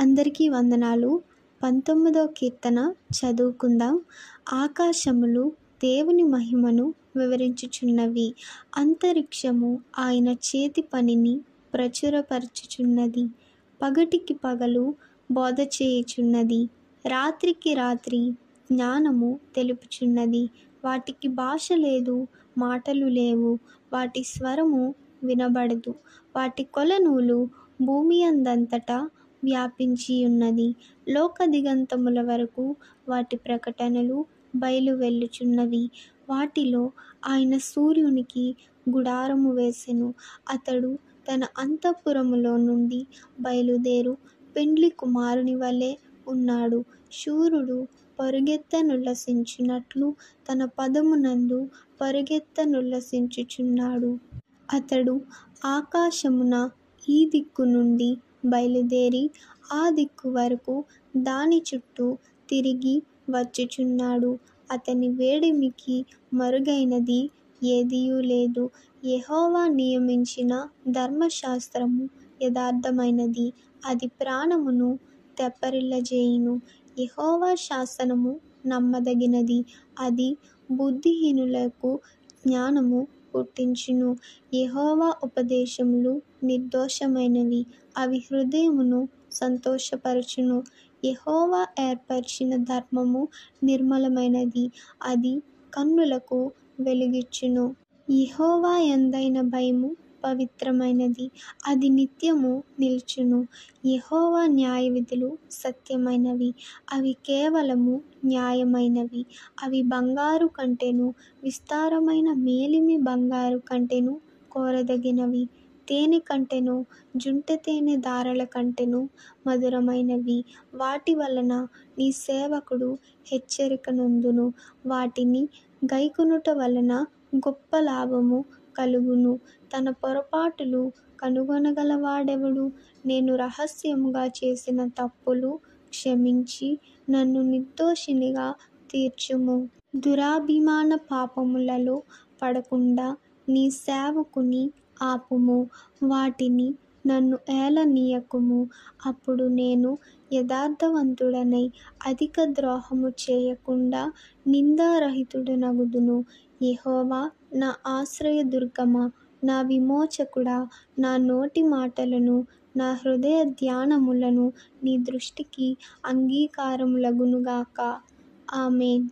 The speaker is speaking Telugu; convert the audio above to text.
అందరికీ వందనాలు. 19వ కీర్తన చదువుకుందాం. ఆకాశములు దేవుని మహిమను వివరించుచున్నవి, అంతరిక్షము ఆయన చేతి పనిని ప్రచురపరచుచున్నది. పగటికి పగలు బోధ చేయుచున్నది, రాత్రికి రాత్రి జ్ఞానము తెలుపుచున్నది. వాటికి భాష లేదు, మాటలు లేవు, వాటి స్వరము వినబడదు. వాటి కొలనూలు భూమి అందంతటా వ్యాపించి ఉన్నది. లోక దిగంతముల వరకు వాటి ప్రకటనలు బయలు వెళ్ళుచున్నవి. వాటిలో ఆయన సూర్యునికి గుడారము వేసెను. అతడు తన అంతఃపురములో నుండి బయలుదేరు పెండ్లి కుమారుని వలె ఉన్నాడు. శూరుడు పరుగెత్తనుల్లసించున్నట్లు తన పదమునందు పరుగెత్తనుల్లసించుచున్నాడు. అతడు ఆకాశమున ఈ దిక్కు నుండి బయలుదేరి ఆ దిక్కు వరకు దాని చుట్టూ తిరిగి వచ్చుచున్నాడు. అతని వేడిమికి మరుగైనది ఏదియూ లేదు. యెహోవా నియమించిన ధర్మశాస్త్రము యథార్థమైనది, అది ప్రాణమును తెప్పరిల్లజేయును. యెహోవా శాసనము నమ్మదగినది, అది బుద్ధిహీనులకు జ్ఞానము పుట్టించును. యెహోవా ఉపదేశములు నిర్దోషమైనవి, అవి హృదయమును సంతోషపరచును. యెహోవా ఏర్పరచిన ధర్మము నిర్మలమైనది, అది కన్నులకు వెలుగిచ్చును. యెహోవా యందైన భయము పవిత్రమైనది, అది నిత్యము నిలుచును. యెహోవా న్యాయవిధులు సత్యమైనవి, అవి కేవలము న్యాయమైనవి. అవి బంగారు కంటెను విస్తారమైన మేలిమి బంగారు కంటెను కోరదగినవి. తేనె కంటెను జుంట తేనె ధారల కంటెను మధురమైనవి. వాటి వలన నీ సేవకుడు హెచ్చరిక నొందును. వాటిని గైకొనుట వలన గొప్ప లాభము కలుగును. తన పొరపాటులు కనుగొనగలవాడెవడు? నేను రహస్యముగా చేసిన తప్పులు క్షమించి నన్ను నిర్దోషినిగా తీర్చుము. దురాభిమాన పాపములలో పడకుండా నీ సేవకుని ఆపుము. వాటిని నన్ను ఏలనీయకుము. అప్పుడు నేను యథార్థవంతుడనై అధిక ద్రోహము చేయకుండా నిందారహితుడనగుదును. యెహోవా నా ఆశ్రయదుర్గమా, నా విమోచకుడా, నా నోటి మాటలను నా హృదయ ధ్యానములను నీ దృష్టికి అంగీకారములగునుగాక. ఆమేన్.